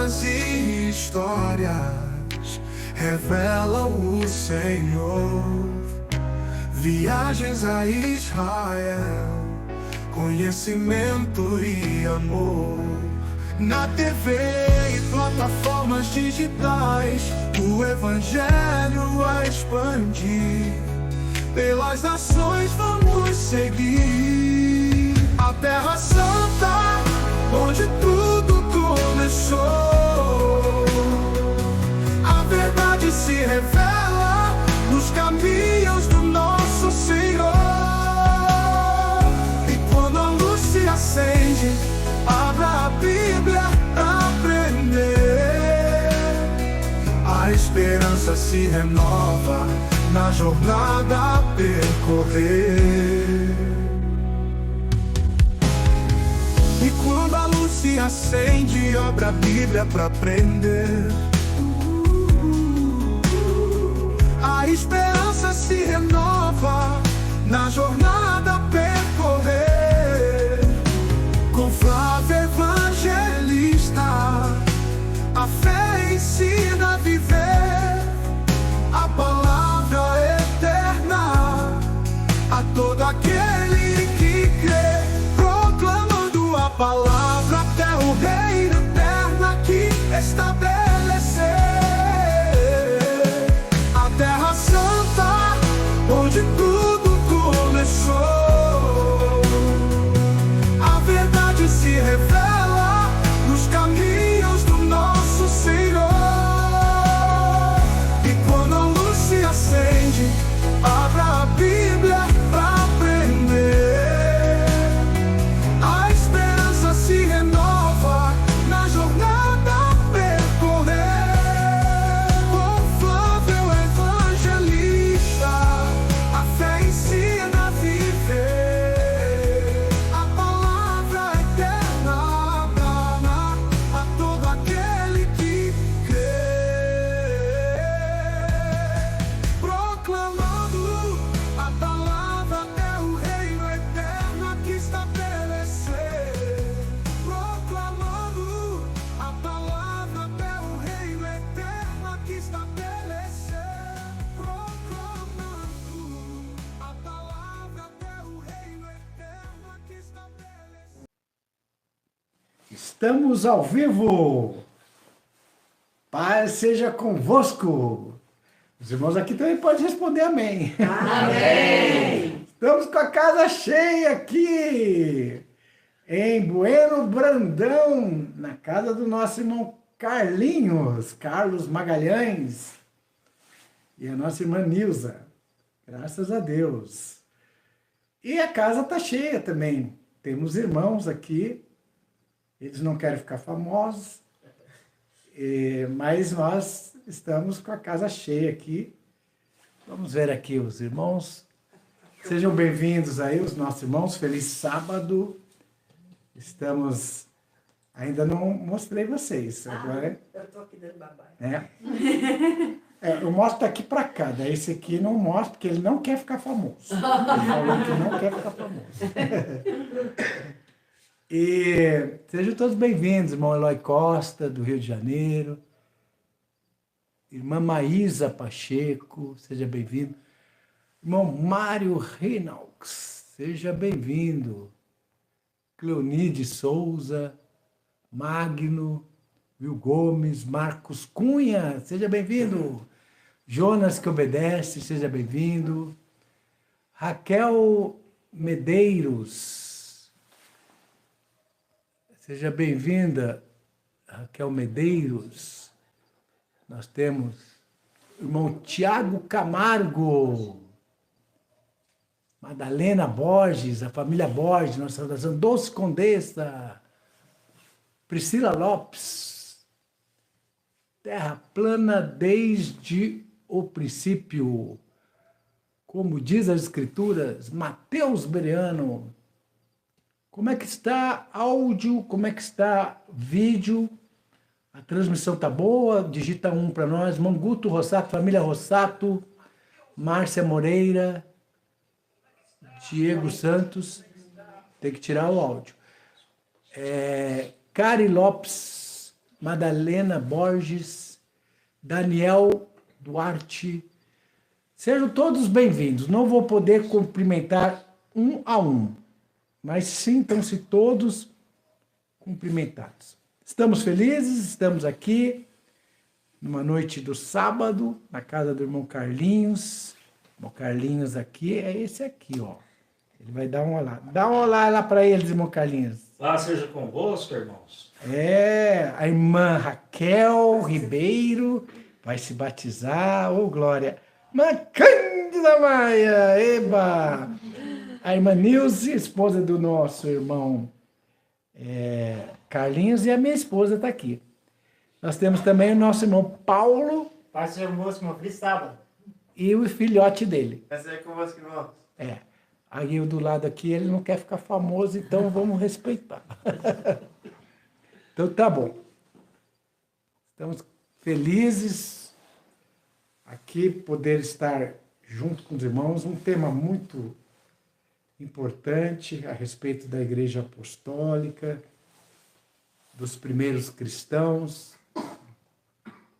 poemas e histórias revelam o Senhor. Viagens a Israel, conhecimento e amor. Na TV e plataformas digitais, o Evangelho a expandir. Pelas nações vamos seguir a Terra Santa, onde tudo começou. A verdade se revela nos caminhos do nosso Senhor. E quando a luz se acende, abra a Bíblia pra aprender. A esperança se renova na jornada a percorrer. E quando a luz se acende, abra a Bíblia pra aprender. A esperança se renova na jornada a percorrer. Com Flávio Evangelista, a fé ensina a viver. A palavra eterna a todo aquele que crê, proclamando a palavra até o reino eterno aqui estabelecer. A Terra Santa, onde tudo começou. A verdade se revela nos caminhos do nosso Senhor. E quando a luz se acende, abra a Bíblia pra aprender. A esperança se renova na jornada a percorrer. Com Flávio Evangelista, a fé ensina a viver. A palavra eterna dá a todo aquele que crê, proclamando a palavra até o reino eterno aqui estabelecer. Proclamando a palavra até o reino eterno aqui estabelecer. Proclamando a palavra até o reino eterno aqui estabelecer. Estamos ao vivo. Paz seja convosco. Os irmãos aqui também podem responder amém. Amém! Estamos com a casa cheia aqui, em Bueno Brandão, na casa do nosso irmão Carlos Magalhães, e a nossa irmã Nilza, graças a Deus. E a casa está cheia também, temos irmãos aqui, eles não querem ficar famosos, mas nós estamos com a casa cheia aqui. Vamos ver aqui os irmãos. Sejam bem-vindos aí, os nossos irmãos. Feliz sábado. Estamos... Ainda não mostrei vocês. Agora... Eu tô aqui dando babá. Eu mostro daqui para cá. Daí esse aqui não mostro, porque ele não quer ficar famoso. Ele falou que não quer ficar famoso. E sejam todos bem-vindos, irmão Eloy Costa, do Rio de Janeiro. Irmã Maísa Pacheco, seja bem-vindo. Irmão Mário Reynolds, seja bem-vindo. Cleonide Souza, Magno, Will Gomes, Marcos Cunha, seja bem-vindo. Jonas que obedece, seja bem-vindo. Raquel Medeiros, seja bem-vinda, Raquel Medeiros. Nós temos o irmão Tiago Camargo, Madalena Borges, a família Borges, nossa saudação, Doce Condessa, Priscila Lopes, terra plana desde o princípio, como diz as Escrituras, Mateus Bereano. Como é que está áudio, como é que está vídeo? A transmissão tá boa? Digita 1 para nós. Manguto Rossato, família Rossato, Márcia Moreira, Diego Santos. Tem que tirar o áudio. Cari Lopes, Madalena Borges, Daniel Duarte. Sejam todos bem-vindos. Não vou poder cumprimentar um a um, mas sintam-se todos cumprimentados. Estamos felizes, estamos aqui numa noite do sábado, na casa do irmão Carlinhos. O irmão Carlinhos aqui é esse aqui, ó. Ele vai dar um olá. Dá um olá lá para eles, irmão Carlinhos. Lá seja convosco, irmãos. É, a irmã Raquel Ribeiro vai se batizar, ô glória. Irmã Cândida Maia, eba! A irmã Nilce, esposa do nosso irmão Carlinhos, e a minha esposa está aqui. Nós temos também o nosso irmão Paulo. Paz seja convosco, irmão. Feliz sábado. E o filhote dele. Paz seja convosco, irmão. É. Aí o do lado aqui, ele não quer ficar famoso, então vamos respeitar. Então tá bom. Estamos felizes aqui poder estar junto com os irmãos. Um tema muito importante a respeito da Igreja Apostólica, dos primeiros cristãos.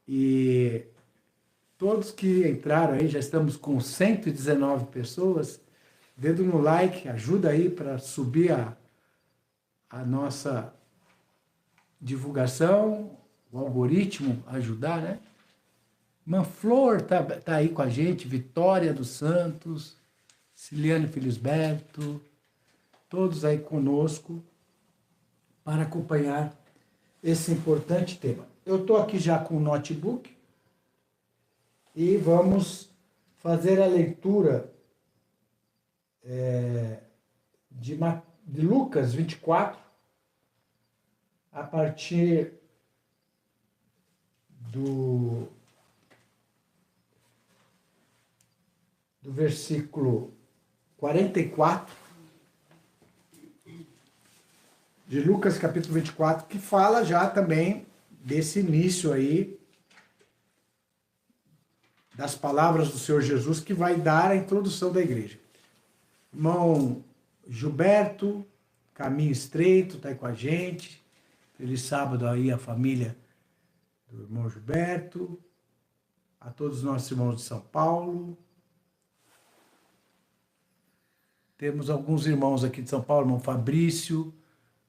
E todos que entraram aí, já estamos com 119 pessoas. Dedo no like, ajuda aí para subir a nossa divulgação, o algoritmo ajudar, né? Manflor tá aí com a gente, Vitória dos Santos, Ciliane Felisberto, todos aí conosco para acompanhar esse importante tema. Eu estou aqui já com o notebook e vamos fazer a leitura de Lucas 24, a partir do versículo 44, de Lucas capítulo 24, que fala já também desse início aí, das palavras do Senhor Jesus, que vai dar a introdução da igreja. Irmão Gilberto, Caminho Estreito, está aí com a gente. Feliz sábado aí a família do irmão Gilberto, a todos os nossos irmãos de São Paulo. Temos alguns irmãos aqui de São Paulo, irmão Fabrício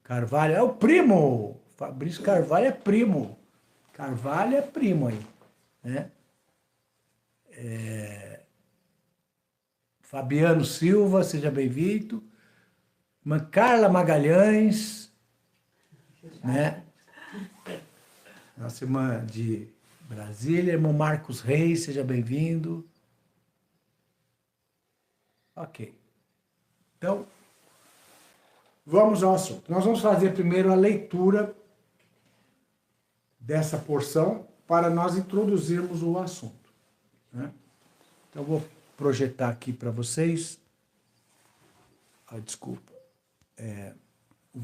Carvalho, é o primo! Fabrício Carvalho é primo. Carvalho é primo aí, né? Fabiano Silva, seja bem-vindo. Irmã Carla Magalhães, né? Nossa irmã de Brasília, irmão Marcos Reis, seja bem-vindo. Ok. Então, vamos ao assunto. Nós vamos fazer primeiro a leitura dessa porção para nós introduzirmos o assunto, né? Então, eu vou projetar aqui para vocês, desculpa, o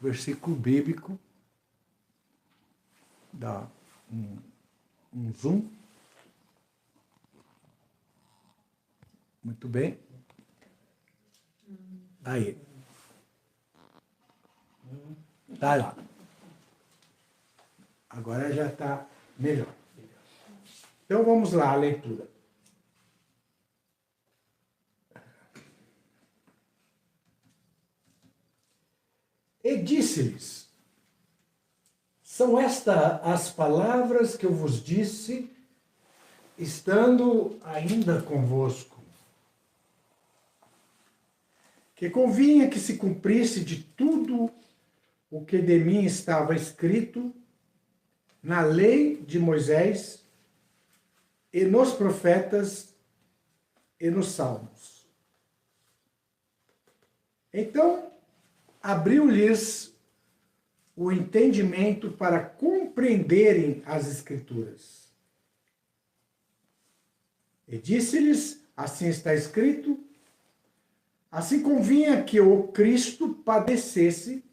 versículo bíblico, dá um zoom. Muito bem. Aí. Tá lá. Agora já está melhor. Então vamos lá, a leitura. E disse-lhes: são estas as palavras que eu vos disse, estando ainda convosco, que convinha que se cumprisse de tudo o que de mim estava escrito na lei de Moisés e nos profetas e nos salmos. Então, abriu-lhes o entendimento para compreenderem as Escrituras. E disse-lhes, assim está escrito, assim convinha que o Cristo padecesse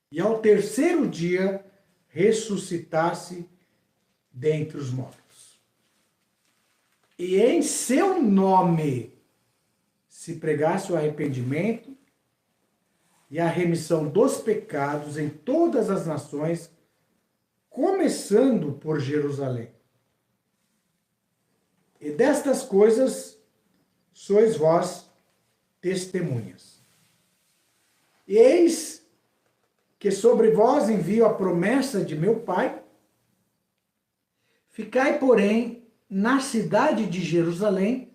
e ao terceiro dia ressuscitasse dentre os mortos. E em seu nome se pregasse o arrependimento e a remissão dos pecados em todas as nações, começando por Jerusalém. E destas coisas sois vós testemunhas. E eis que sobre vós envio a promessa de meu Pai. Ficai, porém, na cidade de Jerusalém,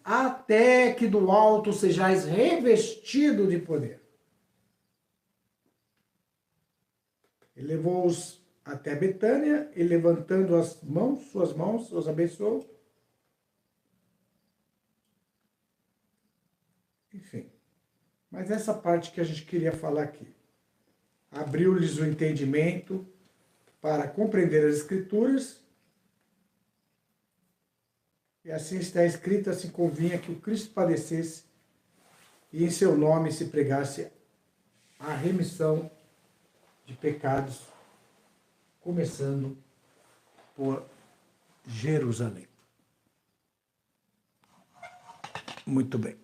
até que do alto sejais revestido de poder. Ele levou-os até Betânia e, levantando suas mãos, os abençoou. Enfim, mas essa parte que a gente queria falar aqui. Abriu-lhes o entendimento para compreender as Escrituras, e assim está escrito, assim convinha que o Cristo padecesse e em seu nome se pregasse a remissão de pecados, começando por Jerusalém. Muito bem.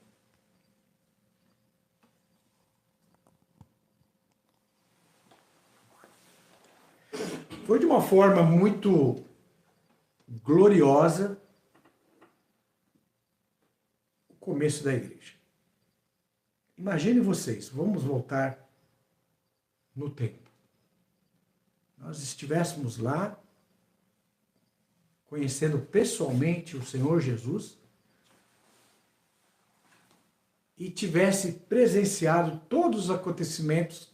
Foi de uma forma muito gloriosa o começo da igreja. Imagine vocês, vamos voltar no tempo. Nós estivéssemos lá, conhecendo pessoalmente o Senhor Jesus, e tivesse presenciado todos os acontecimentos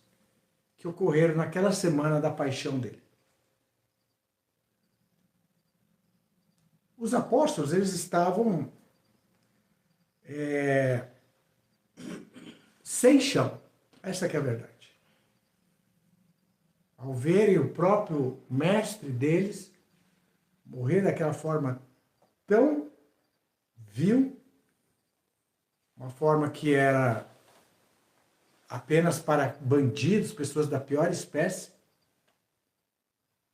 que ocorreram naquela semana da paixão dele. Os apóstolos, eles estavam sem chão. Essa que é a verdade. Ao verem o próprio mestre deles morrer daquela forma tão vil, uma forma que era apenas para bandidos, pessoas da pior espécie,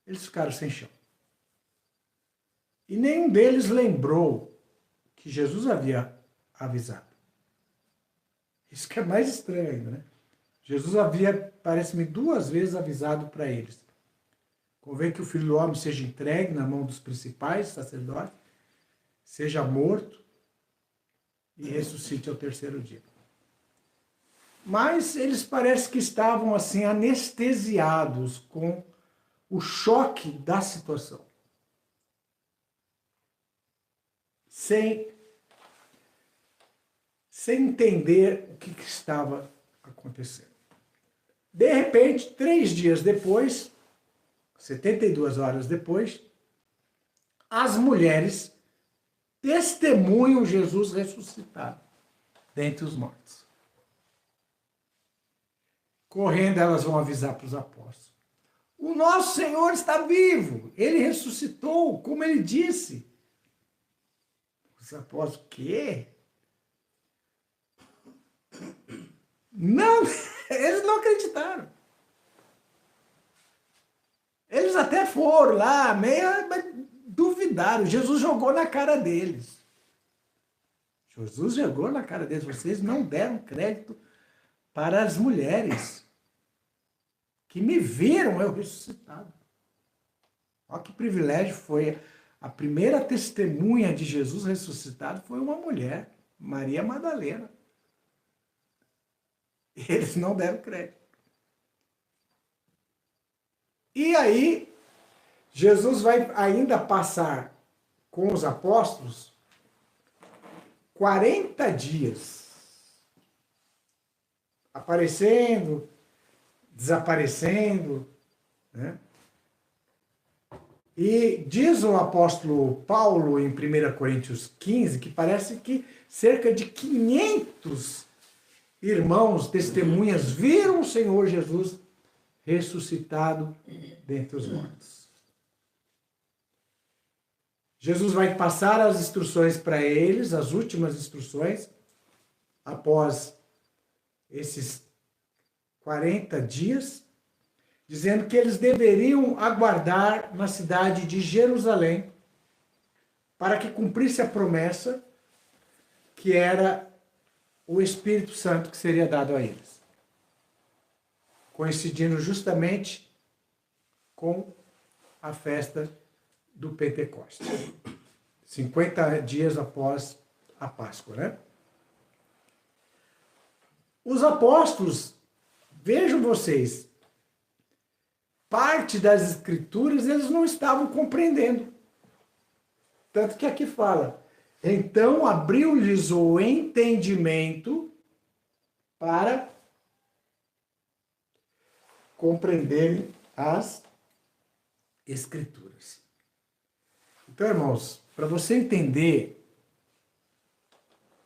eles ficaram sem chão. E nenhum deles lembrou que Jesus havia avisado. Isso que é mais estranho ainda, né? Jesus havia, parece-me, 2 vezes avisado para eles. Convém que o Filho do Homem seja entregue na mão dos principais sacerdotes, seja morto e ressuscite ao 3º dia. Mas eles parece que estavam assim anestesiados com o choque da situação. Sem entender o que estava acontecendo. De repente, 3 dias depois, 72 horas depois, as mulheres testemunham Jesus ressuscitado dentre os mortos. Correndo, elas vão avisar para os apóstolos. O nosso Senhor está vivo, Ele ressuscitou, como Ele disse. Os apóstolos, o quê? Não, eles não acreditaram. Eles até foram lá, mas duvidaram. Jesus jogou na cara deles. Jesus jogou na cara deles. Vocês não deram crédito para as mulheres que me viram eu ressuscitado. Olha que privilégio foi. A primeira testemunha de Jesus ressuscitado foi uma mulher, Maria Madalena. Eles não deram crédito. E aí, Jesus vai ainda passar com os apóstolos 40 dias, aparecendo, desaparecendo, né? E diz o apóstolo Paulo em 1 Coríntios 15 que parece que cerca de 500 irmãos, testemunhas, viram o Senhor Jesus ressuscitado dentre os mortos. Jesus vai passar as instruções para eles, as últimas instruções, após esses 40 dias, dizendo que eles deveriam aguardar na cidade de Jerusalém para que cumprisse a promessa que era o Espírito Santo que seria dado a eles. coincidindo justamente com a festa do Pentecostes. 50 dias após a Páscoa, né? Os apóstolos, vejam vocês, parte das escrituras eles não estavam compreendendo. Tanto que aqui fala, então abriu-lhes o entendimento para compreenderem as escrituras. Então, irmãos, para você entender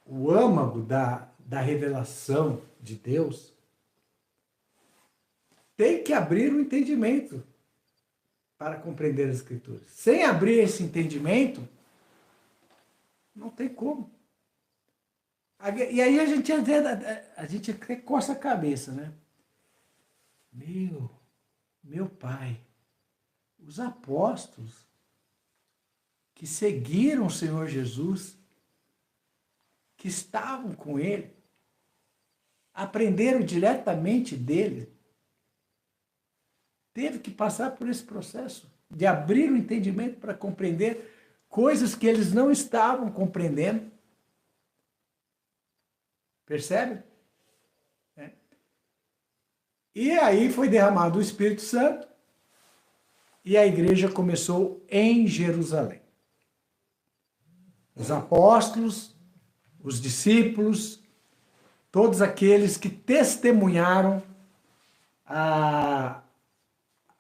o âmago da revelação de Deus, tem que abrir o entendimento para compreender as escrituras. Sem abrir esse entendimento, não tem como. E aí a gente até coça a cabeça, né? Meu pai, os apóstolos que seguiram o Senhor Jesus, que estavam com ele, aprenderam diretamente dele, teve que passar por esse processo de abrir o entendimento para compreender coisas que eles não estavam compreendendo. Percebe? E aí foi derramado o Espírito Santo e a igreja começou em Jerusalém. Os apóstolos, os discípulos, todos aqueles que testemunharam a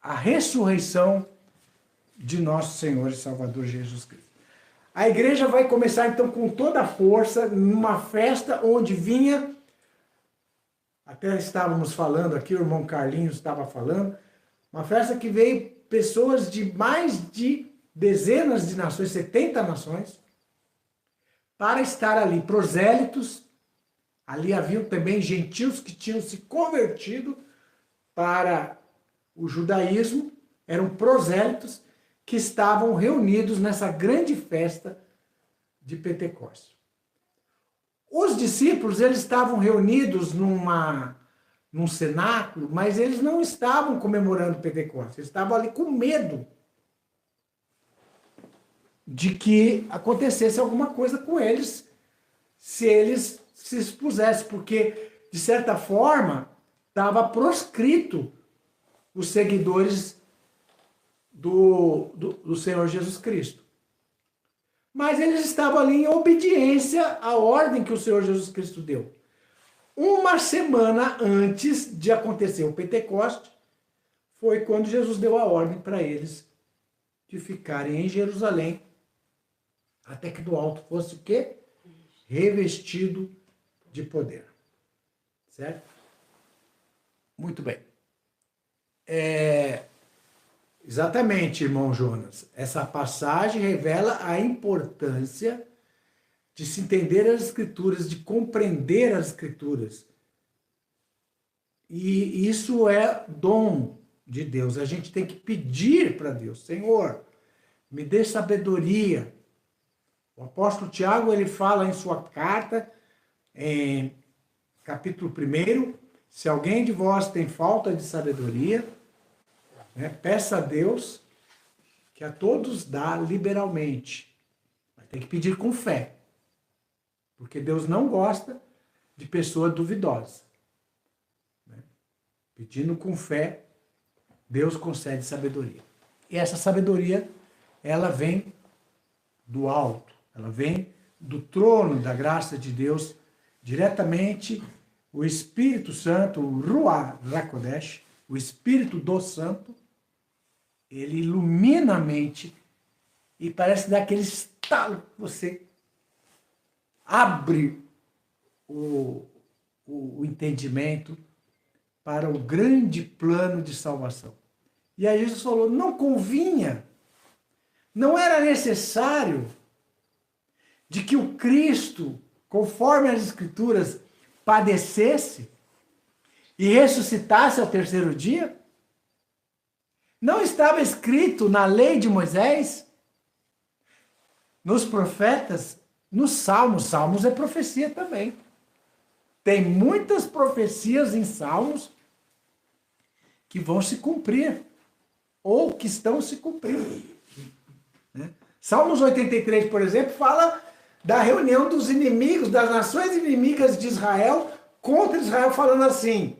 ressurreição de nosso Senhor e Salvador Jesus Cristo. A igreja vai começar então com toda a força, numa festa onde vinha, até estávamos falando aqui, o irmão Carlinhos estava falando, uma festa que veio pessoas de mais de dezenas de nações, 70 nações, para estar ali, prosélitos. Ali haviam também gentios que tinham se convertido para o judaísmo, eram prosélitos que estavam reunidos nessa grande festa de Pentecostes. Os discípulos, eles estavam reunidos num cenáculo, mas eles não estavam comemorando Pentecostes, eles estavam ali com medo de que acontecesse alguma coisa com eles, se eles se expusessem, porque, de certa forma, estava proscrito os seguidores do Senhor Jesus Cristo. Mas eles estavam ali em obediência à ordem que o Senhor Jesus Cristo deu. Uma semana antes de acontecer o Pentecoste, foi quando Jesus deu a ordem para eles de ficarem em Jerusalém, até que do alto fosse o quê? Revestido de poder. Certo? Muito bem. Exatamente, irmão Jonas. Essa passagem revela a importância de se entender as Escrituras, de compreender as Escrituras. E isso é dom de Deus. A gente tem que pedir para Deus, Senhor, me dê sabedoria. O apóstolo Tiago, ele fala em sua carta, em capítulo 1, se alguém de vós tem falta de sabedoria, peça a Deus que a todos dá liberalmente. Mas tem que pedir com fé. Porque Deus não gosta de pessoa duvidosa. Pedindo com fé, Deus concede sabedoria. E essa sabedoria, ela vem do alto. Ela vem do trono da graça de Deus, diretamente o Espírito Santo, o Ruach HaKodesh, o Espírito do Santo, ele ilumina a mente e parece dar aquele estalo que você abre o entendimento para o grande plano de salvação. E aí Jesus falou, não convinha, não era necessário de que o Cristo, conforme as Escrituras, padecesse e ressuscitasse ao terceiro dia? Não estava escrito na lei de Moisés, nos profetas, nos Salmos? Salmos é profecia também. Tem muitas profecias em Salmos que vão se cumprir, ou que estão se cumprindo. Né? Salmos 83, por exemplo, fala da reunião dos inimigos, das nações inimigas de Israel, contra Israel, falando assim: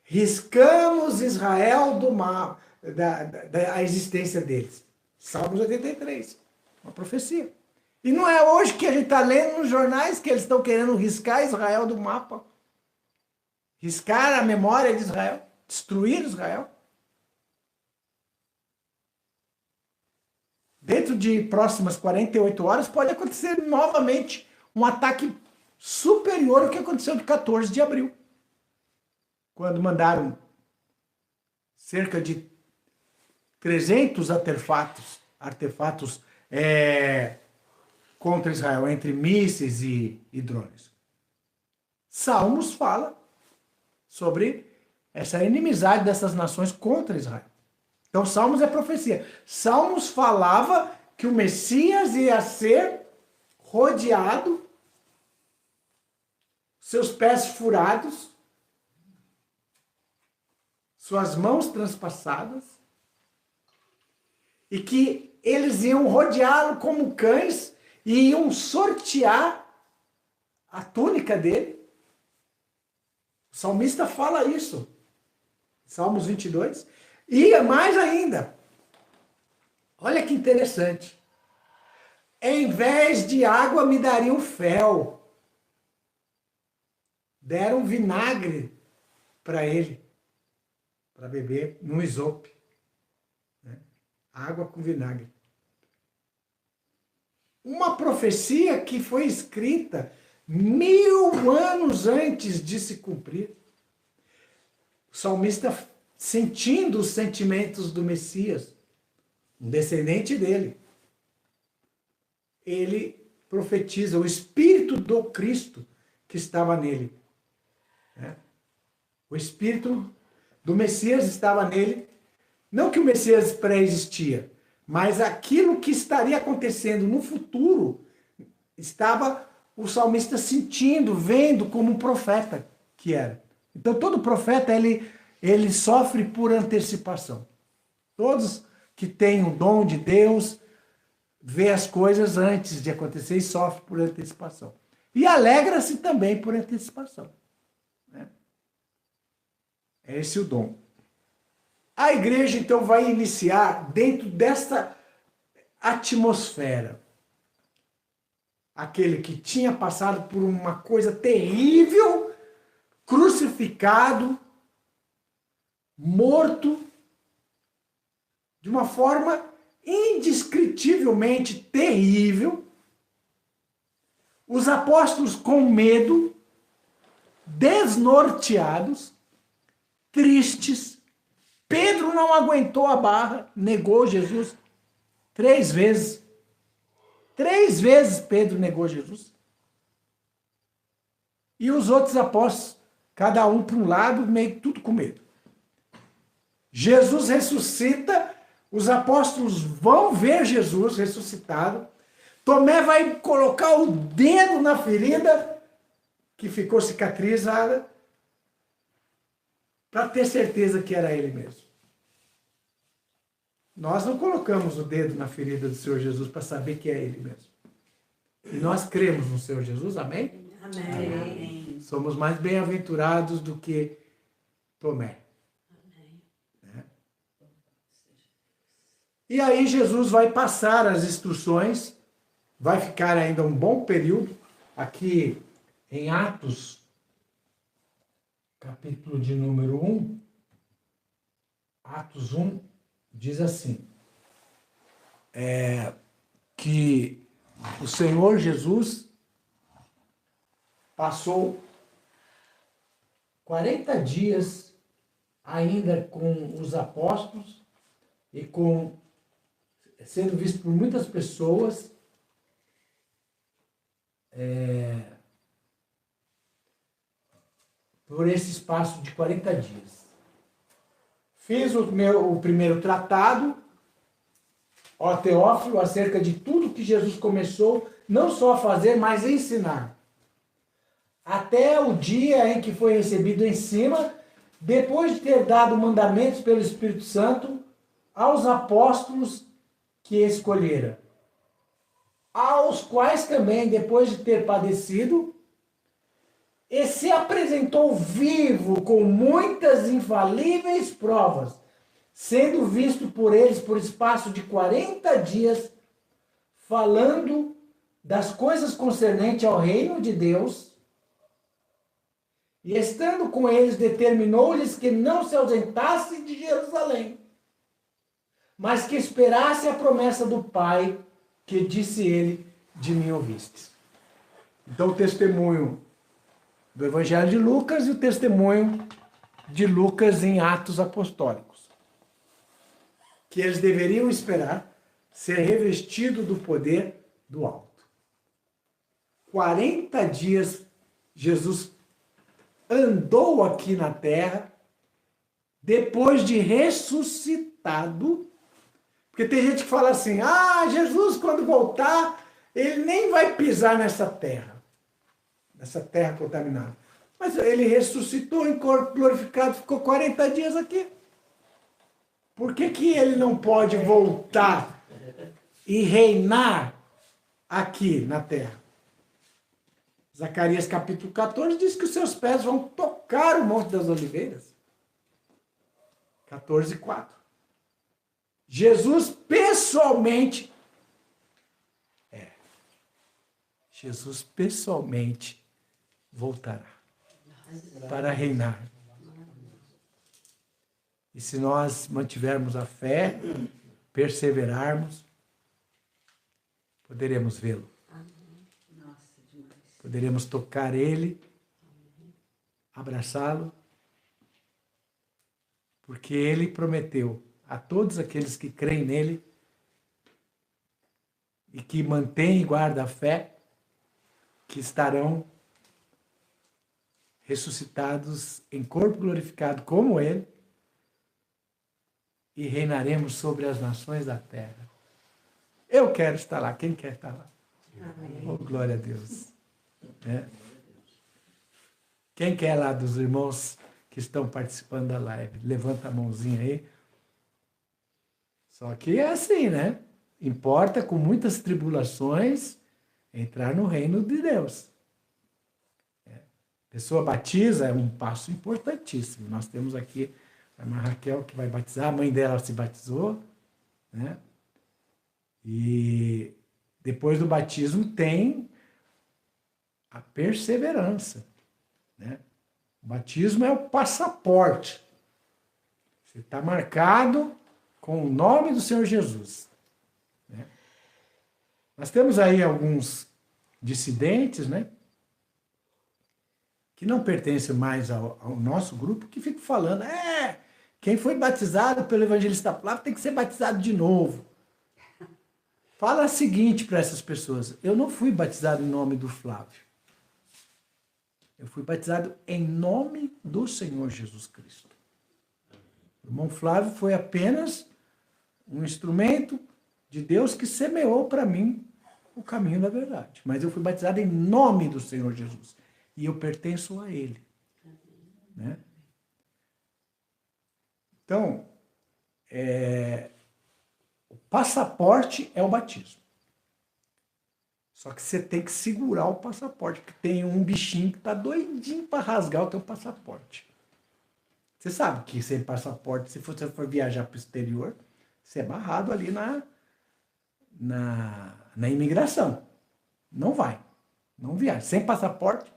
riscamos Israel do mal, da existência deles. Salmos 83, uma profecia. E não é hoje que a gente está lendo nos jornais que eles estão querendo riscar Israel do mapa. Riscar a memória de Israel, destruir Israel. Dentro de próximas 48 horas pode acontecer novamente um ataque superior ao que aconteceu de 14 de abril. Quando mandaram cerca de 300 artefatos contra Israel, entre mísseis e drones. Salmos fala sobre essa inimizade dessas nações contra Israel. Então, Salmos é profecia. Salmos falava que o Messias ia ser rodeado, seus pés furados, suas mãos transpassadas, e que eles iam rodeá-lo como cães e iam sortear a túnica dele. O salmista fala isso. Salmos 22. E mais ainda, olha que interessante. Em vez de água me dariam fel. Deram vinagre para ele, para beber num isope. Né? Água com vinagre. Uma profecia que foi escrita 1000 anos antes de se cumprir. O salmista, sentindo os sentimentos do Messias, um descendente dele, ele profetiza o Espírito do Cristo que estava nele. Né? O Espírito do Messias estava nele. Não que o Messias pré-existia, mas aquilo que estaria acontecendo no futuro estava o salmista sentindo, vendo como um profeta que era. Então todo profeta ele sofre por antecipação. Todos que têm o dom de Deus vê as coisas antes de acontecer e sofre por antecipação. E alegra-se também por antecipação. Né? É esse o dom. A igreja, então, vai iniciar dentro dessa atmosfera. Aquele que tinha passado por uma coisa terrível, crucificado, morto, de uma forma indescritivelmente terrível. Os apóstolos com medo, desnorteados, tristes. Pedro não aguentou a barra, negou Jesus 3 vezes. 3 vezes Pedro negou Jesus. E os outros apóstolos, cada um para um lado, meio tudo com medo. Jesus ressuscita, os apóstolos vão ver Jesus ressuscitado. Tomé vai colocar o dedo na ferida, que ficou cicatrizada, para ter certeza que era ele mesmo. Nós não colocamos o dedo na ferida do Senhor Jesus para saber que é ele mesmo. E nós cremos no Senhor Jesus, amém? Amém. Amém. Somos mais bem-aventurados do que Tomé. Né? E aí Jesus vai passar as instruções, vai ficar ainda um bom período, aqui em Atos, capítulo de número 1, Atos 1, diz assim, que o Senhor Jesus passou 40 dias ainda com os apóstolos e sendo visto por muitas pessoas, por esse espaço de 40 dias. Fiz o primeiro tratado, ó Teófilo, acerca de tudo que Jesus começou, não só a fazer, mas a ensinar. Até o dia em que foi recebido em cima, depois de ter dado mandamentos pelo Espírito Santo aos apóstolos que escolhera, aos quais também, depois de ter padecido, e se apresentou vivo com muitas infalíveis provas, sendo visto por eles por espaço de 40 dias, falando das coisas concernentes ao reino de Deus, e estando com eles, determinou-lhes que não se ausentasse de Jerusalém, mas que esperasse a promessa do Pai, que disse ele, de mim ouvistes. Então o testemunho do Evangelho de Lucas e o testemunho de Lucas em Atos Apostólicos, que eles deveriam esperar ser revestido do poder do alto. 40 dias Jesus andou aqui na terra, depois de ressuscitado, porque tem gente que fala assim, Jesus quando voltar, ele nem vai pisar nessa terra contaminada. Mas ele ressuscitou em corpo glorificado, ficou 40 dias aqui. Por que que ele não pode voltar e reinar aqui na terra? Zacarias capítulo 14 diz que os seus pés vão tocar o Monte das Oliveiras. 14:4. Jesus pessoalmente voltará para reinar. E se nós mantivermos a fé, perseverarmos, poderemos vê-lo. Poderemos tocar ele, abraçá-lo, porque ele prometeu a todos aqueles que creem nele e que mantêm e guardam a fé, que estarão ressuscitados em corpo glorificado como ele, e reinaremos sobre as nações da terra. Eu quero estar lá. Quem quer estar lá? Amém. Oh, glória a Deus. Quem quer lá dos irmãos que estão participando da live? Levanta a mãozinha aí. Só que é assim, né? Importa com muitas tribulações entrar no reino de Deus. Pessoa batiza é um passo importantíssimo. Nós temos aqui a irmã Raquel que vai batizar, a mãe dela se batizou, né? E depois do batismo tem a perseverança, né? O batismo é o passaporte. Você está marcado com o nome do Senhor Jesus, né? Nós temos aí alguns dissidentes, né? Que não pertencem mais ao nosso grupo, que ficam falando, quem foi batizado pelo evangelista Flávio tem que ser batizado de novo. Fala o seguinte para essas pessoas, eu não fui batizado em nome do Flávio. Eu fui batizado em nome do Senhor Jesus Cristo. O irmão Flávio foi apenas um instrumento de Deus que semeou para mim o caminho da verdade. Mas eu fui batizado em nome do Senhor Jesus. E eu pertenço a Ele. Né? Então, o passaporte é o batismo. Só que você tem que segurar o passaporte, porque tem um bichinho que está doidinho para rasgar o teu passaporte. Você sabe que sem passaporte, se você for viajar para o exterior, você é barrado ali na imigração. Não vai. Não viaja. Sem passaporte,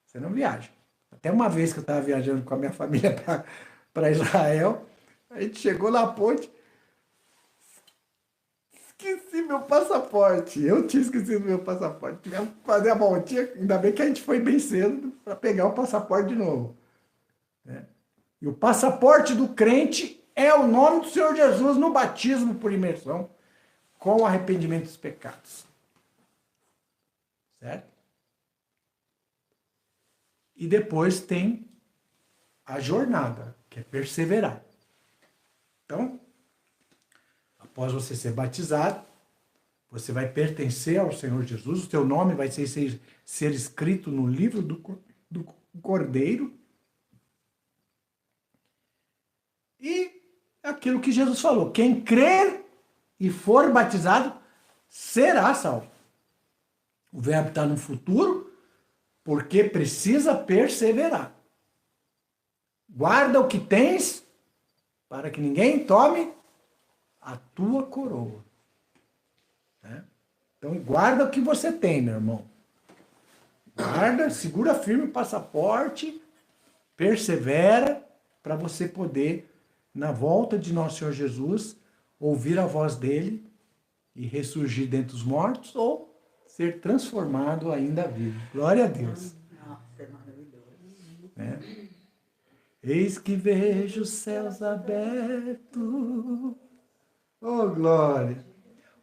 você não viaja. Até uma vez que eu estava viajando com a minha família para Israel, a gente chegou na ponte, esqueci meu passaporte. Eu tinha esquecido meu passaporte. Tivemos que fazer a voltinha, ainda bem que a gente foi bem cedo para pegar o passaporte de novo. Né? E o passaporte do crente é o nome do Senhor Jesus no batismo por imersão, com o arrependimento dos pecados. Certo? E depois tem a jornada, que é perseverar. Então, após você ser batizado, você vai pertencer ao Senhor Jesus, o teu nome vai ser escrito no livro do Cordeiro. aquilo que Jesus falou. Quem crer e for batizado será salvo. O verbo está no futuro porque precisa perseverar. Guarda o que tens para que ninguém tome a tua coroa. Né? Então guarda o que você tem, meu irmão. Guarda, segura firme o passaporte, persevera para você poder, na volta de nosso Senhor Jesus, ouvir a voz dele e ressurgir dentre os mortos ou ser transformado ainda vivo. Glória a Deus. Nossa, é maravilhoso. Né? Eis que vejo os céus abertos. Oh, glória!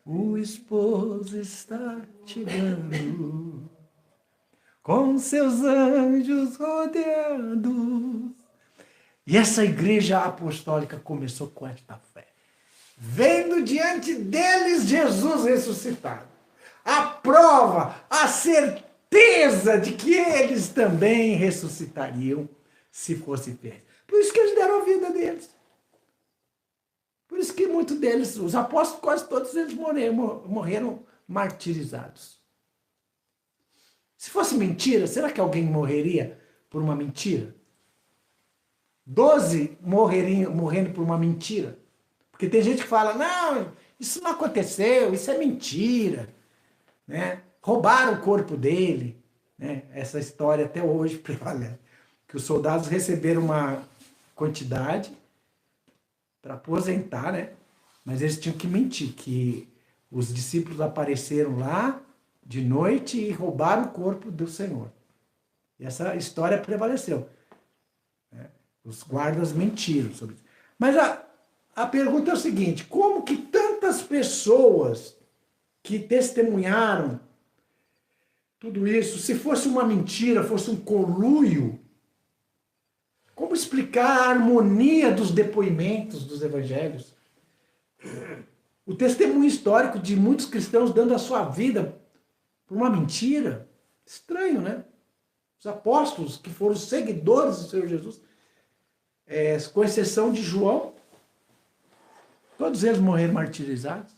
O esposo está chegando, com seus anjos rodeados. E essa igreja apostólica começou com esta fé. Vendo diante deles Jesus ressuscitado. A prova, a certeza de que eles também ressuscitariam se fosse fiéis. Por isso que eles deram a vida deles. Por isso que muitos deles, os apóstolos, quase todos eles morreram martirizados. Se fosse mentira, será que alguém morreria por uma mentira? 12 morrendo por uma mentira. Porque tem gente que fala, não, isso não aconteceu, isso é mentira. Né? Roubaram o corpo dele. Né? Essa história até hoje prevalece. Que os soldados receberam uma quantidade para aposentar, né? Mas eles tinham que mentir, que os discípulos apareceram lá de noite e roubaram o corpo do Senhor. E essa história prevaleceu. Né? Os guardas mentiram sobre isso. Mas a pergunta é o seguinte, como que tantas pessoas que testemunharam tudo isso, se fosse uma mentira, fosse um conluio, como explicar a harmonia dos depoimentos dos evangelhos? O testemunho histórico de muitos cristãos dando a sua vida por uma mentira. Estranho, né? Os apóstolos, que foram seguidores do Senhor Jesus, com exceção de João, todos eles morreram martirizados.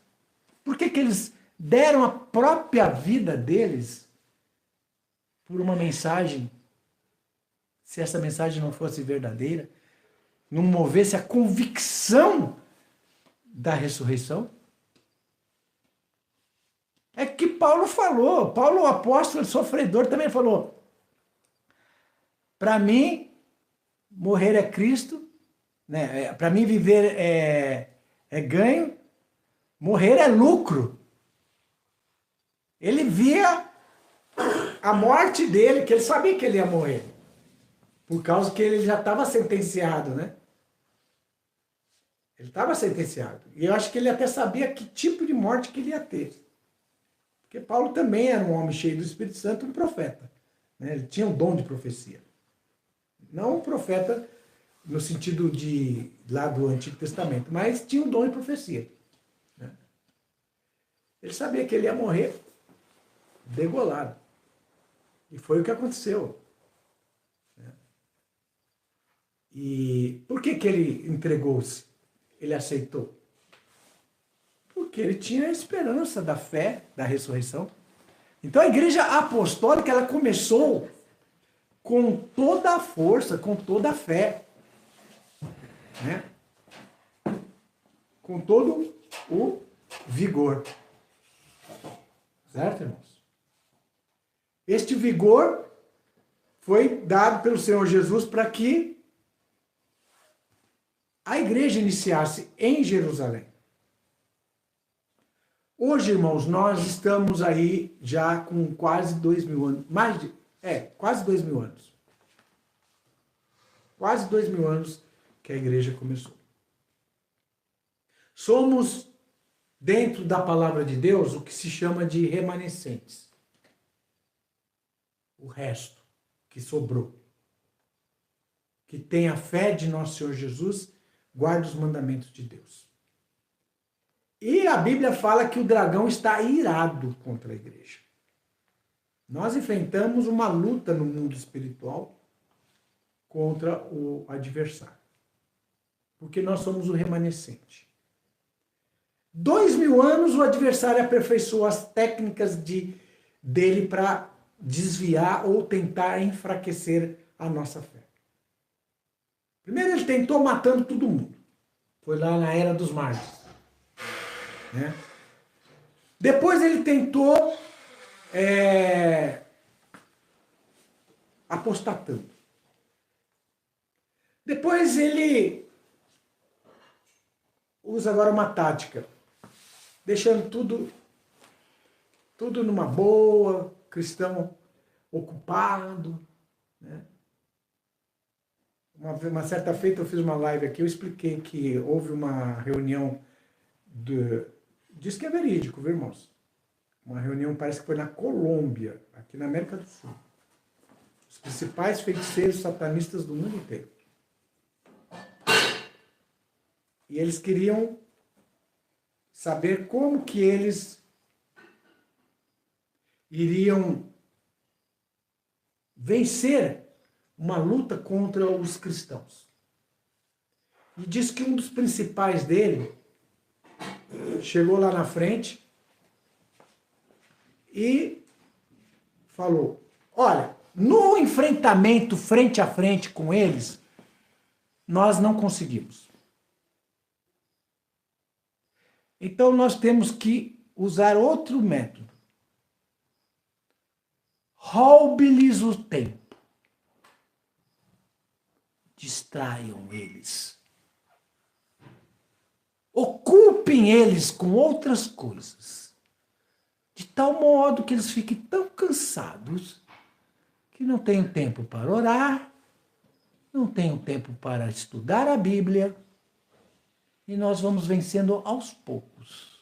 Por que eles deram a própria vida deles por uma mensagem? Se essa mensagem não fosse verdadeira, não movesse a convicção da ressurreição? É que Paulo falou, Paulo, o apóstolo sofredor, também falou, para mim, morrer é Cristo, né? Para mim viver é ganho, morrer é lucro. Ele via a morte dele, que ele sabia que ele ia morrer. Por causa que ele já estava sentenciado, né? Ele estava sentenciado. E eu acho que ele até sabia que tipo de morte que ele ia ter. Porque Paulo também era um homem cheio do Espírito Santo, um profeta. Né? Ele tinha um dom de profecia. Não um profeta no sentido de lá do Antigo Testamento, mas tinha um dom de profecia. Né? Ele sabia que ele ia morrer degolado. E foi o que aconteceu. E por que ele entregou-se? Ele aceitou? Porque ele tinha a esperança da fé, da ressurreição. Então a igreja apostólica, ela começou com toda a força, com toda a fé. Né? Com todo o vigor. Certo, irmãos? Este vigor foi dado pelo Senhor Jesus para que a igreja iniciasse em Jerusalém. Hoje, irmãos, nós estamos aí já com quase 2000 anos. Quase 2000 anos. Quase 2000 anos que a igreja começou. Somos, dentro da palavra de Deus, o que se chama de remanescentes. O resto que sobrou. Que tem a fé de nosso Senhor Jesus, guarda os mandamentos de Deus. E a Bíblia fala que o dragão está irado contra a igreja. Nós enfrentamos uma luta no mundo espiritual contra o adversário. porque nós somos o remanescente. 2000 anos o adversário aperfeiçoou as técnicas dele para desviar ou tentar enfraquecer a nossa fé. Primeiro ele tentou matando todo mundo. Foi lá na Era dos Mártires. Né? Depois ele tentou apostatando. Depois ele usa agora uma tática, deixando tudo numa boa, cristão ocupado. Né? Uma certa feita eu fiz uma live aqui, eu expliquei que houve uma reunião, diz que é verídico, viu, irmãos? Uma reunião, parece que foi na Colômbia, aqui na América do Sul. Os principais feiticeiros satanistas do mundo inteiro. E eles queriam saber como que eles iriam vencer uma luta contra os cristãos. E diz que um dos principais dele chegou lá na frente e falou: olha, no enfrentamento frente a frente com eles, nós não conseguimos. Então nós temos que usar outro método. Roube-lhes o tempo. Distraiam eles. Ocupem eles com outras coisas. De tal modo que eles fiquem tão cansados que não tenham tempo para orar, não tenham tempo para estudar a Bíblia, e nós vamos vencendo aos poucos.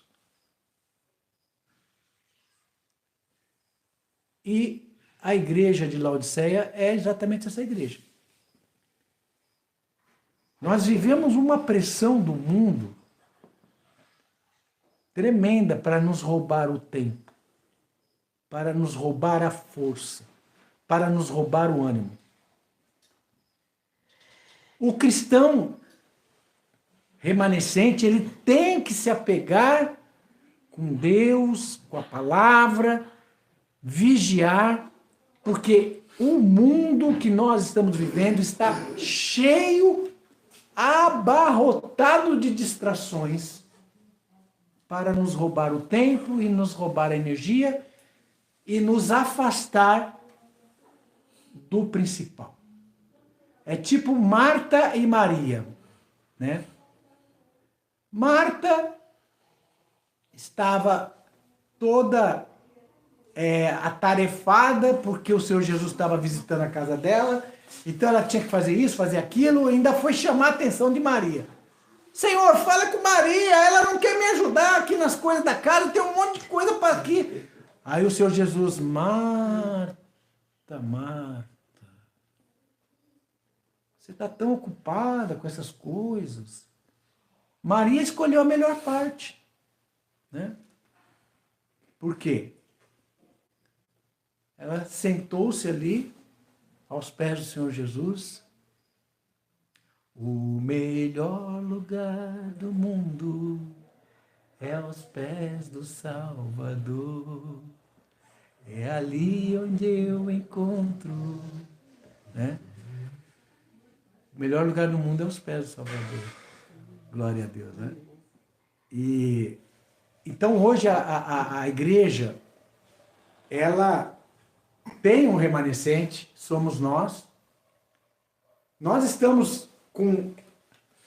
E a igreja de Laodiceia é exatamente essa igreja. Nós vivemos uma pressão do mundo tremenda para nos roubar o tempo, para nos roubar a força, para nos roubar o ânimo. O cristão remanescente, ele tem que se apegar com Deus, com a palavra, vigiar, porque o mundo que nós estamos vivendo está cheio, abarrotado de distrações para nos roubar o tempo e nos roubar a energia e nos afastar do principal. É tipo Marta e Maria, né? Marta estava toda atarefada porque o Senhor Jesus estava visitando a casa dela, então ela tinha que fazer isso, fazer aquilo, e ainda foi chamar a atenção de Maria. Senhor, fala com Maria, ela não quer me ajudar aqui nas coisas da casa, tem um monte de coisa para aqui. Aí o Senhor Jesus, Marta, Marta, você está tão ocupada com essas coisas. Maria escolheu a melhor parte, né? Por quê? Ela sentou-se ali, aos pés do Senhor Jesus. O melhor lugar do mundo é aos pés do Salvador. É ali onde eu encontro, né? O melhor lugar do mundo é aos pés do Salvador. Glória a Deus, né? E então hoje a igreja, ela tem um remanescente, somos nós. Nós estamos com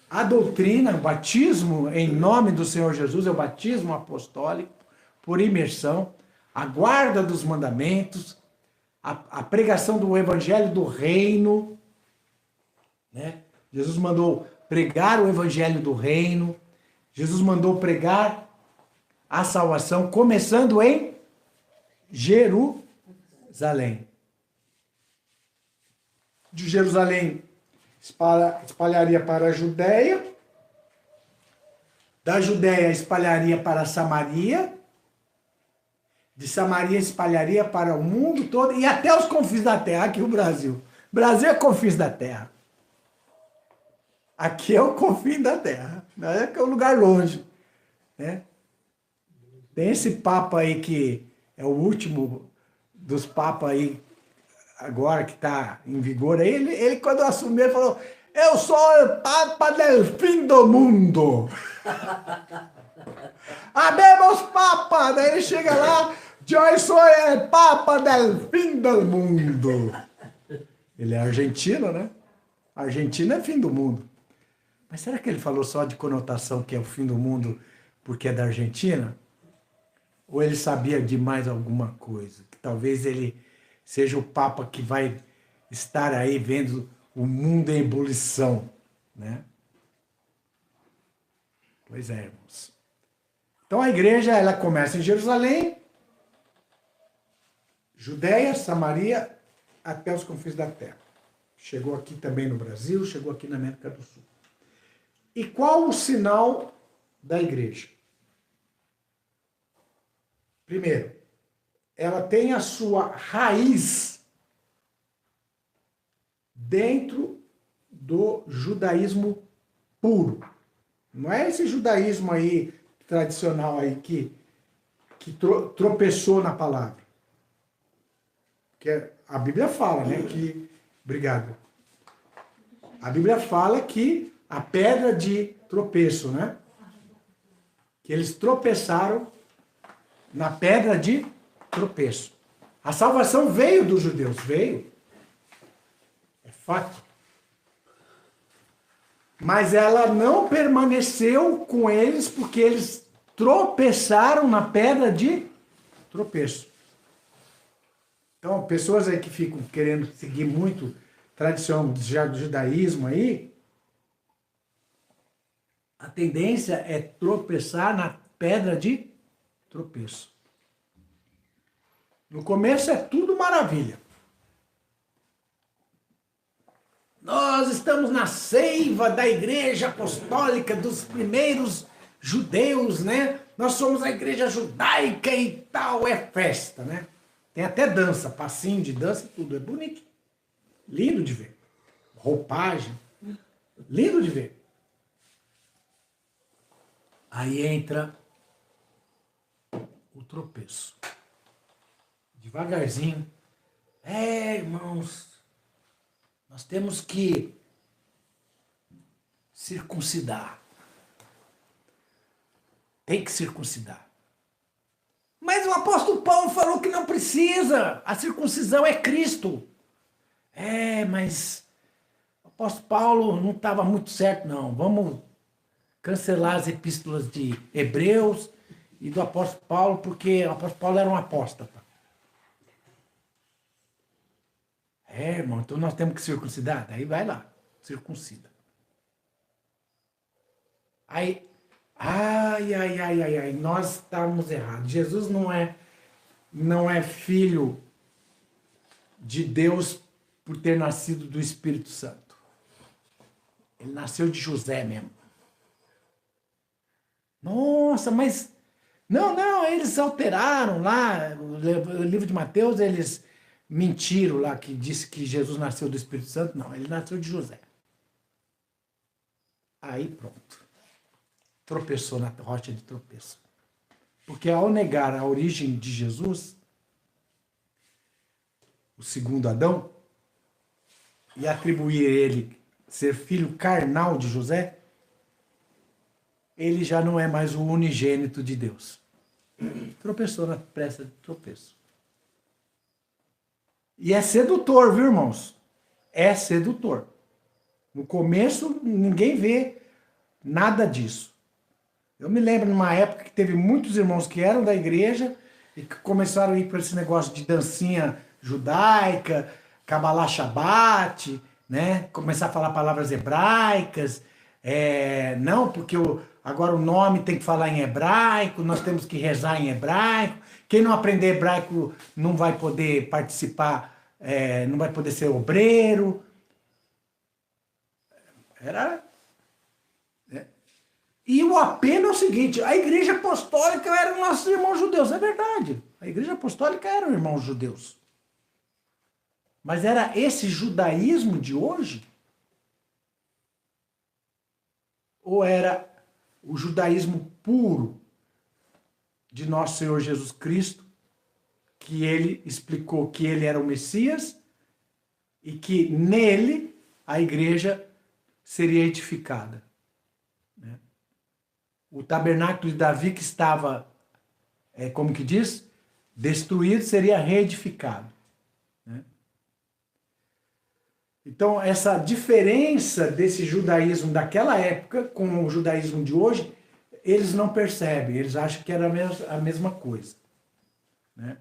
a doutrina, o batismo em nome do Senhor Jesus, é o batismo apostólico, por imersão, a guarda dos mandamentos, a pregação do evangelho do reino, né? Jesus mandou pregar o evangelho do reino, Jesus mandou pregar a salvação, começando em Jerusalém. De Jerusalém espalharia para a Judéia, da Judéia espalharia para Samaria, de Samaria espalharia para o mundo todo e até os confins da terra, aqui o Brasil. O Brasil é confins da terra. Aqui é o confim da terra. É um lugar longe. Né? Tem esse Papa aí que é o último dos papas aí, agora que está em vigor. Aí ele quando assumiu, ele falou: eu sou o Papa del fim do mundo. Habemos Papa! Daí ele chega lá, eu sou o Papa del fim do mundo. Ele é argentino, né? Argentina é fim do mundo. Mas será que ele falou só de conotação que é o fim do mundo porque é da Argentina? Ou ele sabia de mais alguma coisa? Que talvez ele seja o Papa que vai estar aí vendo o mundo em ebulição, né? Pois é, irmãos. Então a igreja, ela começa em Jerusalém, Judéia, Samaria, até os confins da terra. Chegou aqui também no Brasil, chegou aqui na América do Sul. E qual o sinal da igreja? Primeiro, ela tem a sua raiz dentro do judaísmo puro. Não é esse judaísmo aí tradicional aí que tropeçou na palavra. Que a Bíblia fala, né? Obrigado. A Bíblia fala que a pedra de tropeço, né? Que eles tropeçaram na pedra de tropeço. A salvação veio dos judeus, veio. É fato. Mas ela não permaneceu com eles porque eles tropeçaram na pedra de tropeço. Então, pessoas aí que ficam querendo seguir muito tradição do judaísmo aí, a tendência é tropeçar na pedra de tropeço. No começo é tudo maravilha. Nós estamos na seiva da igreja apostólica dos primeiros judeus, né? Nós somos a igreja judaica e tal, é festa, né? Tem até dança, passinho de dança, tudo é bonito. Lindo de ver. Roupagem. Lindo de ver. Aí entra o tropeço. Devagarzinho. Irmãos, nós temos que circuncidar. Tem que circuncidar. Mas o apóstolo Paulo falou que não precisa. A circuncisão é Cristo. Mas o apóstolo Paulo não estava muito certo, não. Vamos cancelar as epístolas de Hebreus e do apóstolo Paulo, porque o apóstolo Paulo era um apóstata. Irmão, então nós temos que circuncidar? Daí vai lá, circuncida. Aí, nós estávamos errados. Jesus não é filho de Deus por ter nascido do Espírito Santo. Ele nasceu de José mesmo. Nossa, mas... Não, eles alteraram lá, o livro de Mateus, eles mentiram lá, que disse que Jesus nasceu do Espírito Santo. Não, ele nasceu de José. Aí pronto. Tropeçou na rocha de tropeço. Porque ao negar a origem de Jesus, o segundo Adão, e atribuir ele ser filho carnal de José, ele já não é mais o unigênito de Deus. Tropeçou na pressa de tropeço. E é sedutor, viu, irmãos? É sedutor. No começo, ninguém vê nada disso. Eu me lembro numa época que teve muitos irmãos que eram da igreja e que começaram a ir para esse negócio de dancinha judaica, Kabbalah Shabbat, né? Começar a falar palavras hebraicas. Não, porque agora o nome tem que falar em hebraico, nós temos que rezar em hebraico. Quem não aprender hebraico não vai poder participar, não vai poder ser obreiro. E o apelo é o seguinte: a igreja apostólica eram nossos irmãos judeus. É verdade. A igreja apostólica eram irmãos judeus. Mas era esse judaísmo de hoje? ou era o judaísmo puro de nosso Senhor Jesus Cristo, que ele explicou que ele era o Messias e que nele a igreja seria edificada, né? O tabernáculo de Davi que estava, como que diz? Destruído, seria reedificado, né? Então, essa diferença desse judaísmo daquela época com o judaísmo de hoje, eles não percebem, eles acham que era a mesma coisa, né?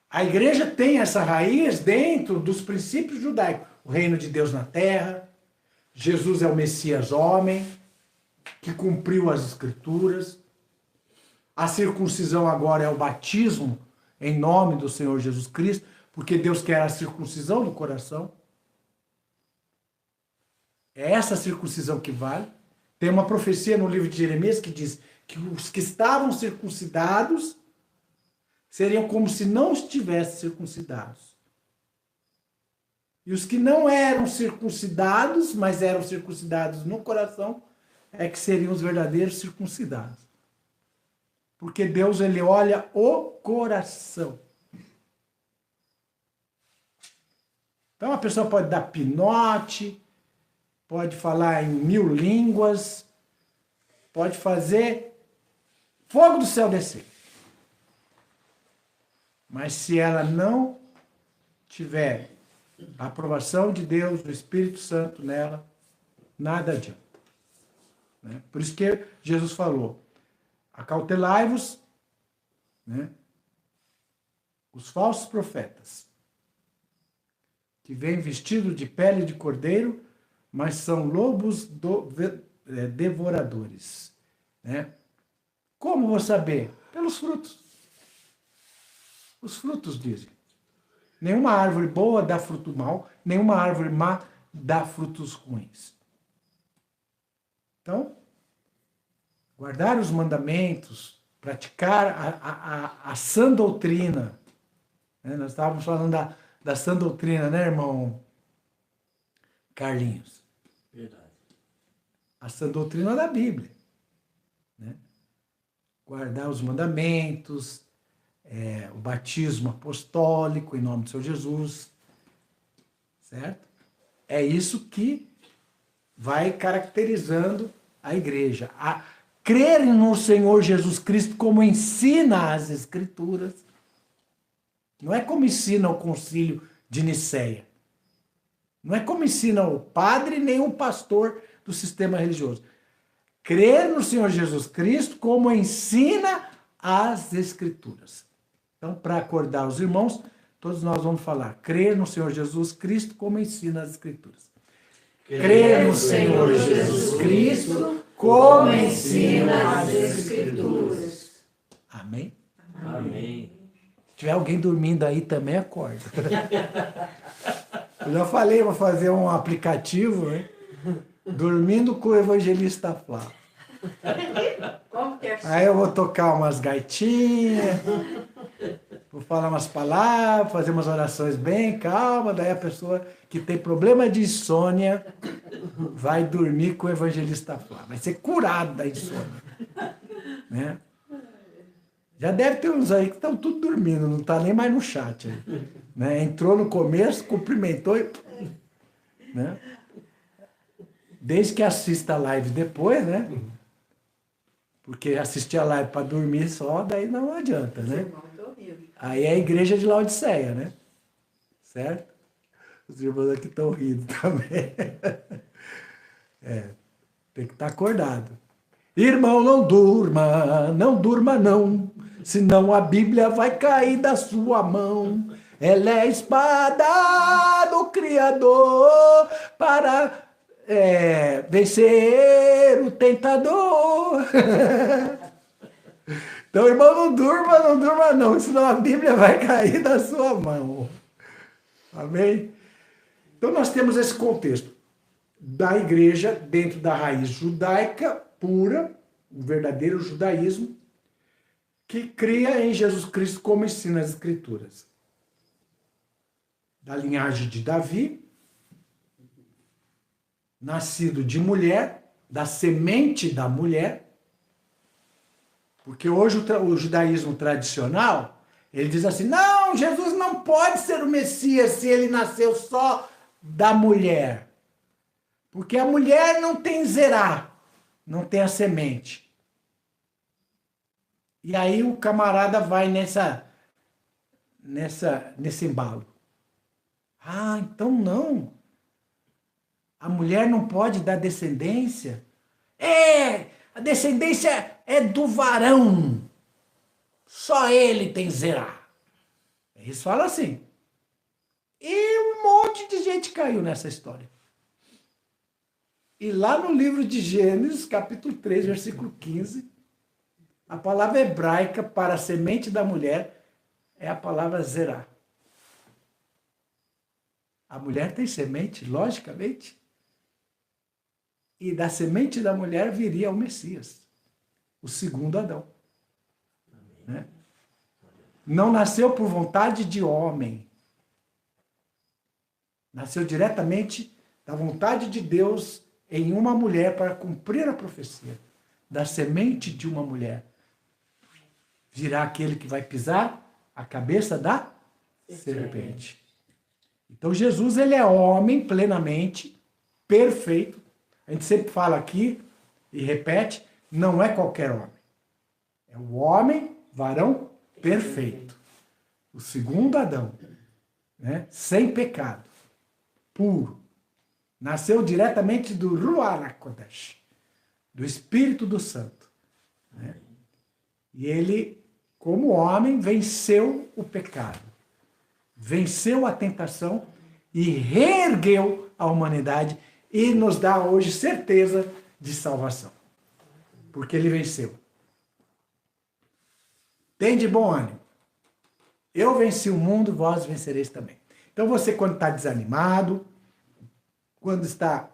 A igreja tem essa raiz dentro dos princípios judaicos. O reino de Deus na terra, Jesus é o Messias homem, que cumpriu as Escrituras. A circuncisão agora é o batismo em nome do Senhor Jesus Cristo, porque Deus quer a circuncisão do coração. É essa circuncisão que vale. Tem uma profecia no livro de Jeremias que diz que os que estavam circuncidados seriam como se não estivessem circuncidados. E os que não eram circuncidados, mas eram circuncidados no coração, é que seriam os verdadeiros circuncidados. Porque Deus, ele olha o coração. Então a pessoa pode dar pinote, pode falar em 1000 línguas, pode fazer fogo do céu descer. Mas se ela não tiver a aprovação de Deus, do Espírito Santo nela, nada adianta, né? Por isso que Jesus falou, acautelai-vos, né, os falsos profetas, que vêm vestidos de pele de cordeiro, mas são lobos devoradores, né? Como vou saber? Pelos frutos. Os frutos dizem. Nenhuma árvore boa dá fruto mau, nenhuma árvore má dá frutos ruins. Então, guardar os mandamentos, praticar a sã doutrina, né? Nós estávamos falando da sã doutrina, né, irmão Carlinhos? Verdade. A sã doutrina da Bíblia, né? Guardar os mandamentos, o batismo apostólico em nome do Senhor Jesus, certo? É isso que vai caracterizando a igreja. A crer no Senhor Jesus Cristo como ensina as Escrituras. Não é como ensina o concílio de Nicéia. Não é como ensina o padre nem o pastor do sistema religioso. Crer no Senhor Jesus Cristo como ensina as Escrituras. Então, para acordar os irmãos, todos nós vamos falar, crer no Senhor Jesus Cristo como ensina as Escrituras. Crer no Senhor Jesus Cristo como ensina as Escrituras. Amém? Amém. Se tiver alguém dormindo aí, também acorda. Eu já falei, vou fazer um aplicativo, né? Dormindo com o evangelista Flávio. Como que é? Aí eu vou tocar umas gaitinhas, vou falar umas palavras, fazer umas orações bem calma, daí a pessoa que tem problema de insônia vai dormir com o evangelista Flávio. Vai ser curado da insônia, né? Já deve ter uns aí que estão tudo dormindo, não está nem mais no chat aí, né? Entrou no começo, cumprimentou e... né? Desde que assista a live depois, né? Porque assistir a live para dormir só, daí não adianta, né? Aí é a igreja de Laodiceia, né? Certo? Os irmãos aqui estão rindo também. Tem que estar acordado. Irmão, não durma não, senão a Bíblia vai cair da sua mão. Ela é a espada do Criador para vencer o tentador. Então, irmão, não durma não, senão a Bíblia vai cair da sua mão. Amém? Então, nós temos esse contexto da igreja dentro da raiz judaica pura, o verdadeiro judaísmo, que cria em Jesus Cristo como ensina as Escrituras. Da linhagem de Davi, nascido de mulher, da semente da mulher, porque hoje o judaísmo tradicional, ele diz assim, não, Jesus não pode ser o Messias se ele nasceu só da mulher. Porque a mulher não tem zerá, não tem a semente. E aí o camarada vai nesse embalo. Ah, então não. A mulher não pode dar descendência? A descendência é do varão. Só ele tem zerá. Eles falam assim. E um monte de gente caiu nessa história. E lá no livro de Gênesis, capítulo 3, versículo 15, a palavra hebraica para a semente da mulher é a palavra zerá. A mulher tem semente, logicamente. E da semente da mulher viria o Messias, o segundo Adão. Né? Não nasceu por vontade de homem. Nasceu diretamente da vontade de Deus em uma mulher para cumprir a profecia. Da semente de uma mulher virá aquele que vai pisar a cabeça da serpente. Então Jesus, ele é homem plenamente, perfeito. A gente sempre fala aqui e repete, não é qualquer homem. É o homem, varão perfeito. O segundo Adão, né? Sem pecado, puro. Nasceu diretamente do Ruach HaKodesh, do Espírito do Santo. Né? E ele, como homem, venceu o pecado, venceu a tentação e reergueu a humanidade e nos dá hoje certeza de salvação. Porque ele venceu. Tem de bom ânimo. Eu venci o mundo, vós vencereis também. Então você, quando está desanimado, quando está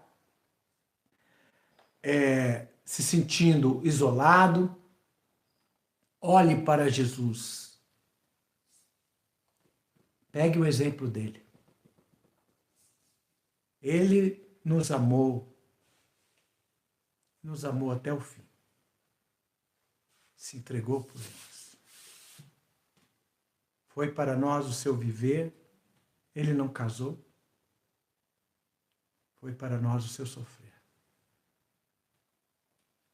se sentindo isolado, olhe para Jesus. Pegue o exemplo dele. Ele nos amou até o fim. Se entregou por nós. Foi para nós o seu viver, ele não casou. Foi para nós o seu sofrer.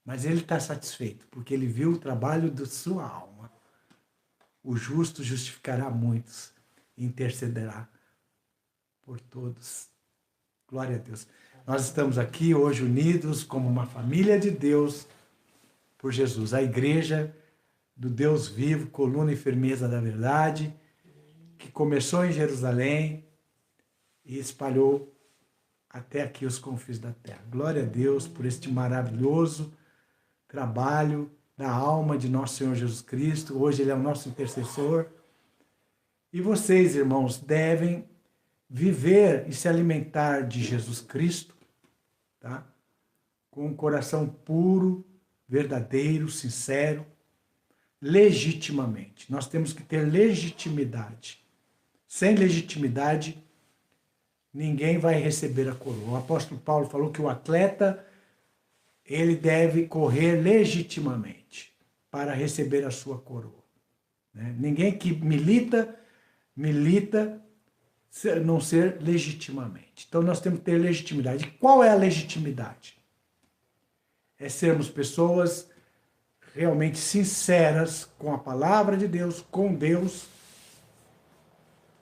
Mas ele está satisfeito, porque ele viu o trabalho da sua alma. O justo justificará muitos e intercederá por todos. Glória a Deus. Nós estamos aqui hoje unidos como uma família de Deus por Jesus. A igreja do Deus vivo, coluna e firmeza da verdade, que começou em Jerusalém e espalhou até aqui os confins da terra. Glória a Deus por este maravilhoso trabalho da alma de nosso Senhor Jesus Cristo. Hoje ele é o nosso intercessor. E vocês, irmãos, devem viver e se alimentar de Jesus Cristo, tá? Com um coração puro, verdadeiro, sincero, legitimamente. Nós temos que ter legitimidade. Sem legitimidade, ninguém vai receber a coroa. O apóstolo Paulo falou que o atleta, ele deve correr legitimamente para receber a sua coroa. Né? Ninguém que milita não ser legitimamente. Então nós temos que ter legitimidade. E qual é a legitimidade? É sermos pessoas realmente sinceras com a palavra de Deus, com Deus.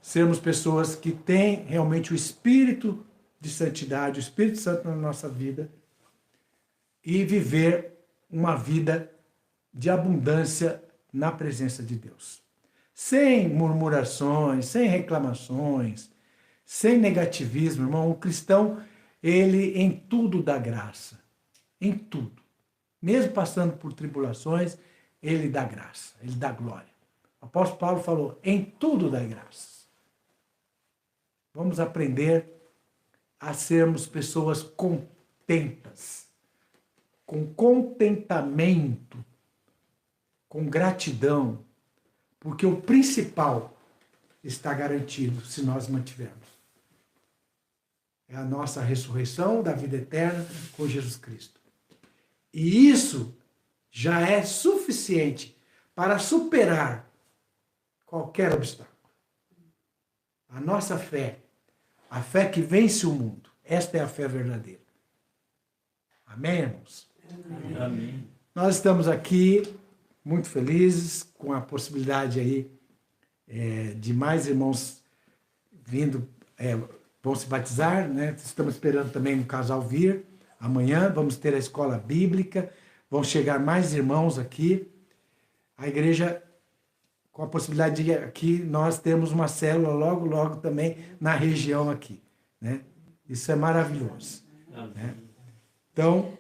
Sermos pessoas que têm realmente o Espírito de santidade, o Espírito Santo na nossa vida e viver uma vida de abundância na presença de Deus. Sem murmurações, sem reclamações, sem negativismo, irmão. O cristão, ele em tudo dá graça. Em tudo. Mesmo passando por tribulações, ele dá graça, ele dá glória. O apóstolo Paulo falou, em tudo dá graça. Vamos aprender a sermos pessoas contentas, com contentamento, com gratidão, porque o principal está garantido se nós mantivermos. É a nossa ressurreição da vida eterna com Jesus Cristo. E isso já é suficiente para superar qualquer obstáculo. A nossa fé, a fé que vence o mundo, esta é a fé verdadeira. Amém, irmãos? Amém. Nós estamos aqui muito felizes com a possibilidade aí de mais irmãos vindo, vão se batizar, né? Estamos esperando também um casal vir. Amanhã vamos ter a escola bíblica, vão chegar mais irmãos aqui. A igreja, com a possibilidade de aqui, nós temos uma célula logo, logo também na região aqui, né? Isso é maravilhoso. Né? Então,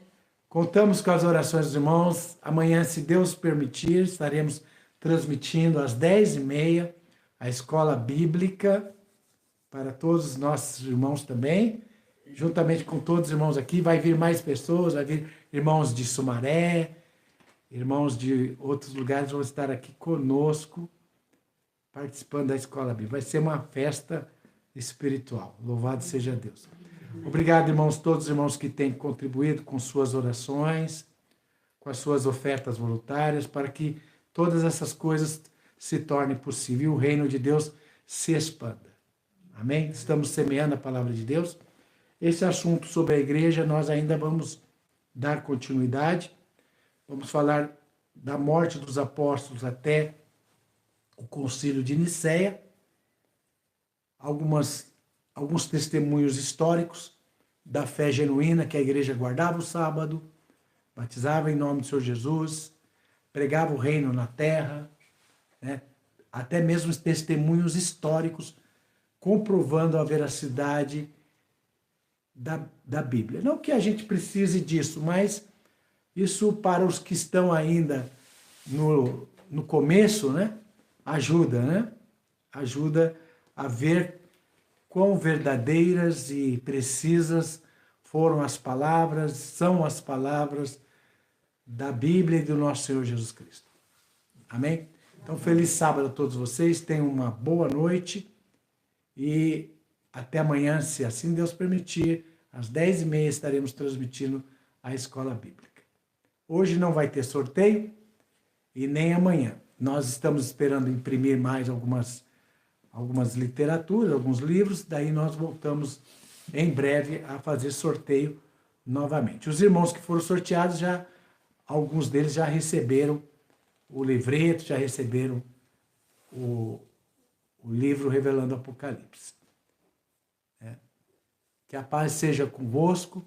contamos com as orações dos irmãos. Amanhã, se Deus permitir, estaremos transmitindo às 10h30 a escola bíblica para todos os nossos irmãos também. Juntamente com todos os irmãos aqui, vai vir mais pessoas, vai vir irmãos de Sumaré, irmãos de outros lugares vão estar aqui conosco, participando da escola bíblica. Vai ser uma festa espiritual. Louvado seja Deus. Obrigado, irmãos, todos os irmãos que têm contribuído com suas orações, com as suas ofertas voluntárias, para que todas essas coisas se tornem possível e o reino de Deus se expanda. Amém? Estamos semeando a palavra de Deus. Esse assunto sobre a igreja nós ainda vamos dar continuidade. Vamos falar da morte dos apóstolos até o concílio de Nicéia. Alguns testemunhos históricos da fé genuína, que a igreja guardava o sábado, batizava em nome do Senhor Jesus, pregava o reino na terra, né? Até mesmo os testemunhos históricos comprovando a veracidade da Bíblia. Não que a gente precise disso, mas isso para os que estão ainda no começo, né? Ajuda, né? Ajuda a ver quão verdadeiras e precisas foram as palavras, são as palavras da Bíblia e do nosso Senhor Jesus Cristo. Amém? Então, feliz sábado a todos vocês, tenham uma boa noite e até amanhã, se assim Deus permitir, às 10h30 estaremos transmitindo a escola bíblica. Hoje não vai ter sorteio e nem amanhã. Nós estamos esperando imprimir mais algumas literaturas, alguns livros, daí nós voltamos em breve a fazer sorteio novamente. Os irmãos que foram sorteados, alguns deles já receberam o livreto, já receberam o livro Revelando o Apocalipse. Que a paz seja convosco.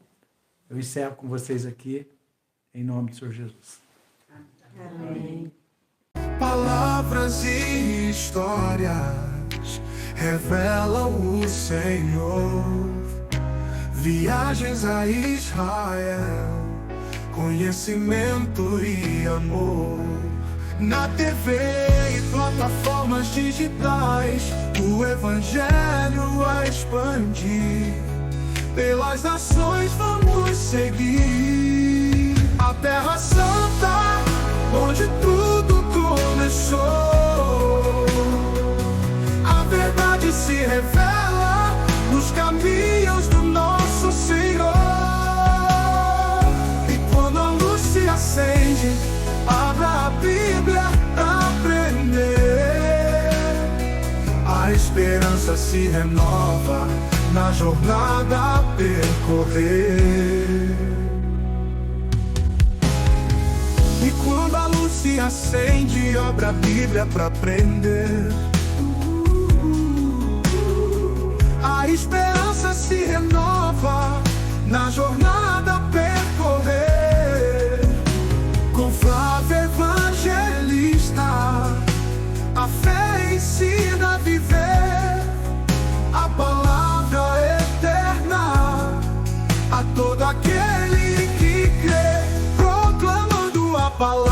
Eu encerro com vocês aqui, em nome do Senhor Jesus. Amém. Palavras e histórias revelam o Senhor. Viagens a Israel, conhecimento e amor. Na TV e plataformas digitais, o Evangelho a expandir. Pelas nações vamos seguir a Terra Santa, onde tudo começou. A verdade se revela nos caminhos do nosso Senhor. E quando a luz se acende, abra a Bíblia pra aprender. A esperança se renova na jornada a percorrer. E quando a luz se acende, abra a Bíblia pra aprender. A esperança se renova na jornada a percorrer. Com Flávio Evangelista, a fé ensina a viver a palavra eterna a todo aquele que crê, proclamando a palavra.